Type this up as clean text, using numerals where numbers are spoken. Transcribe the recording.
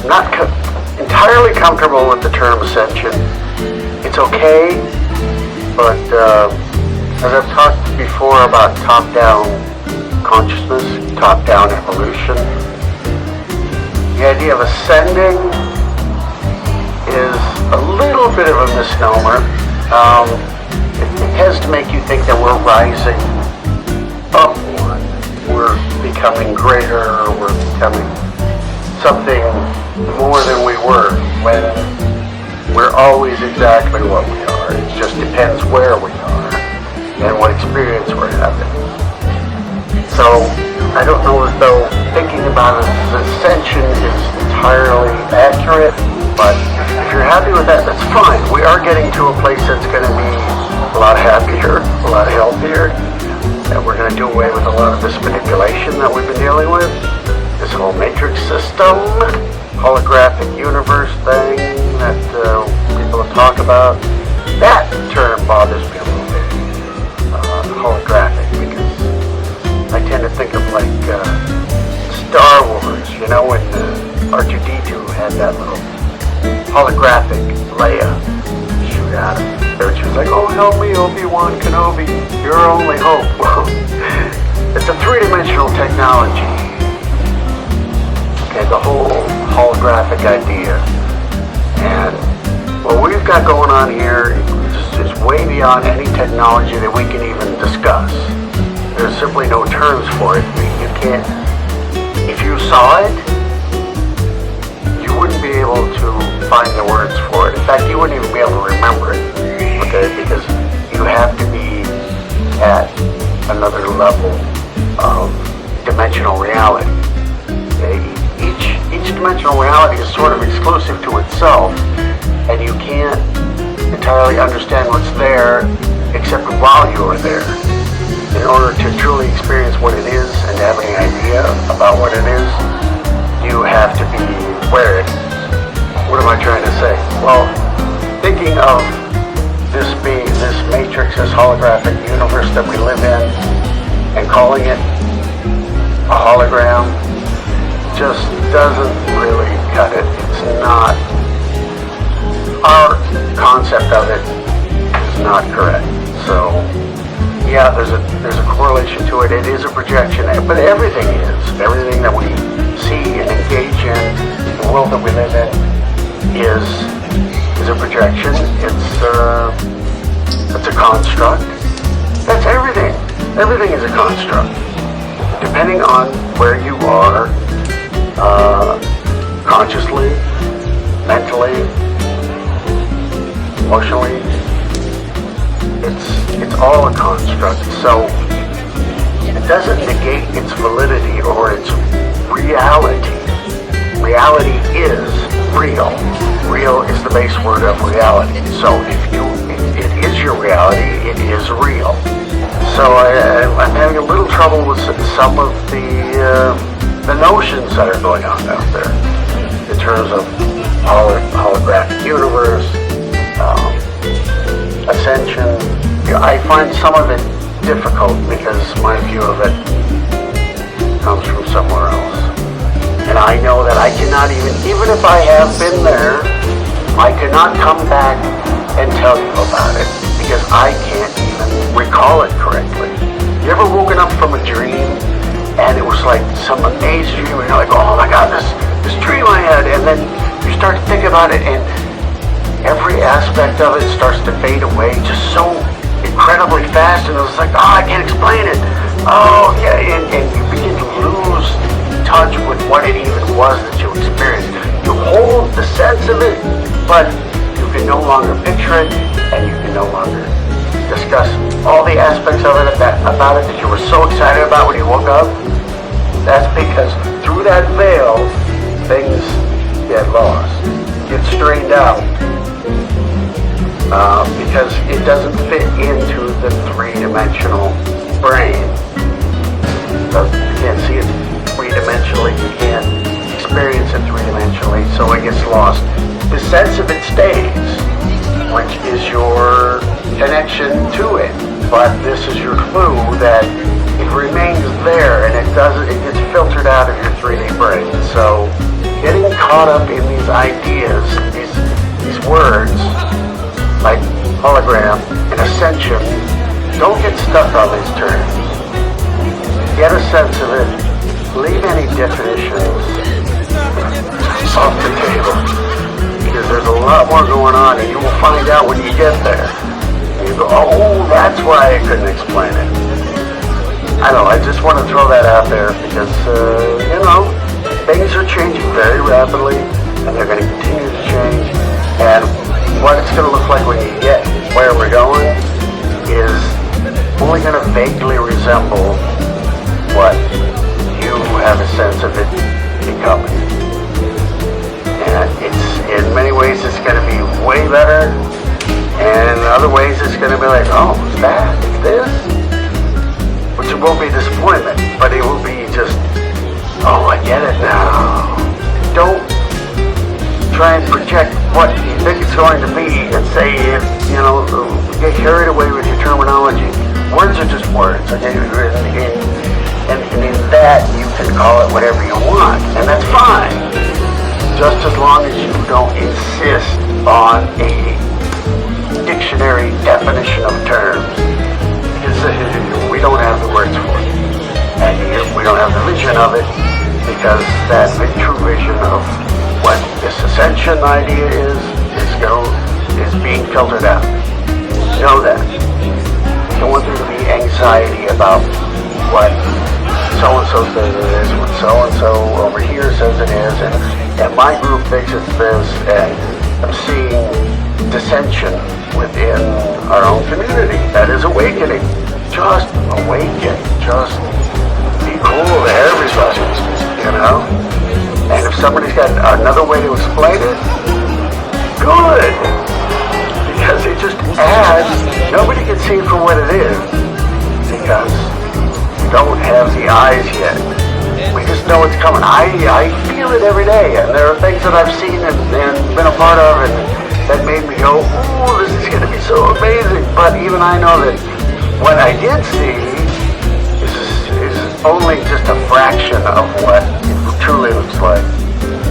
not entirely comfortable with the term Ascension. It's okay, but as I've talked before about top-down consciousness, top-down evolution, the idea of ascending is a little bit of a misnomer. It has to make you think that we're rising upward, we're becoming greater, we're becoming something more than we were, when we're always exactly what we are. It just depends where we are and what experience we're having. So I don't know as though thinking about it as ascension is entirely accurate, but if you're happy with that, that's fine. We are getting to a place that's going to be a lot happier, a lot healthier, and we're going to do away with a lot of this manipulation that we've been dealing with. This whole matrix system, holographic universe thing that people have talked about, that term bothers me a little bit. Holographic, because I tend to think of like Star Wars, you know, when R2-D2 had that little holographic Leia shoot at him. She was like, oh, help me, Obi-Wan Kenobi, your only hope. Well, it's a three-dimensional technology. Okay, the whole holographic idea. And what we've got going on here is way beyond any technology that we can even discuss. There's simply no terms for it. You can't, if you saw it, you wouldn't be able to find the words for it. In fact, you wouldn't even be able to remember it, okay, because you have to be at another level of dimensional reality. Okay? Each dimensional reality is sort of exclusive to itself, and you can't entirely understand what's there except while you are there. In order to truly experience what it is and have any idea about what it is, you have to be where it is. What am I trying to say? Well, thinking of this being this matrix, this holographic universe that we live in, and calling it a hologram just doesn't really cut it. It's not, our concept of it is not correct. So yeah, there's a correlation to it. It is a projection, but everything is. Everything that we see and engage in, the world that we live in, is a projection. It's a construct. That's everything. Everything is a construct. Depending on where you are, consciously, mentally, emotionally, it's all a construct. So it doesn't negate its validity or its reality. Reality is real. Real is the base word of reality. So if it is your reality, it is real. So I'm having a little trouble with some of the notions that are going on out there in terms of holographic universe, Ascension. I find some of it difficult because my view of it comes from somewhere else. And I know that I cannot even if I have been there, I cannot come back and tell you about it because I can't even recall it correctly. You ever woken up from a dream and it was like some amazing dream and you're like, oh my God, this dream I had, and then you start to think about it and every aspect of it starts to fade away just so incredibly fast, and it was like, oh, I can't explain it. Oh, yeah, and you begin to lose touch with what it even was that you experienced. You hold the sense of it, but you can no longer picture it, and you can no longer discuss all the aspects of it about it that you were so excited about when you woke up. That's because through that veil, things get lost, get strained out. Because it doesn't fit into the three-dimensional brain. You can't see it three-dimensionally, you can't experience it three-dimensionally, so it gets lost. The sense of it stays, which is your connection to it, but this is your clue that it remains there and it gets filtered out of your 3D brain. So getting caught up in these ideas, these words, like hologram and ascension. Don't get stuck on these terms. Get a sense of it. Leave any definitions off the table, because there's a lot more going on, and you will find out when you get there. And you go, oh, that's why I couldn't explain it. I don't know, I just want to throw that out there because, things are changing very rapidly, and they're going to continue to change. And what it's going to look like when you get where we're going is only going to vaguely resemble what you have a sense of it becoming. And in many ways it's going to be way better, and in other ways it's going to be like, oh, it's that, it's this. Which it won't be disappointment, but it will be just, oh, I get it now. Don't try and project what you think it's going to be and say, get carried away with your terminology. Words are just words, okay? And in that, you can call it whatever you want, and that's fine. Just as long as you don't insist on a dictionary definition of terms. We don't have the words for it, and we don't have the vision of it, because that true vision of what this ascension idea is being filtered out. Know that. You don't want there to be anxiety about what so-and-so says it is, what so-and-so over here says it is, and my group thinks it's this, and I'm seeing dissension within our own community. That is awakening. Just awaken. Just be cool to everybody, And if somebody's got another way to explain it, good. Because it just adds, nobody can see it for what it is, because we don't have the eyes yet. We just know it's coming. I feel it every day, and there are things that I've seen and been a part of, and that made me go, oh, this is going to be so amazing. But even I know that what I did see is only just a fraction of what it truly looks like.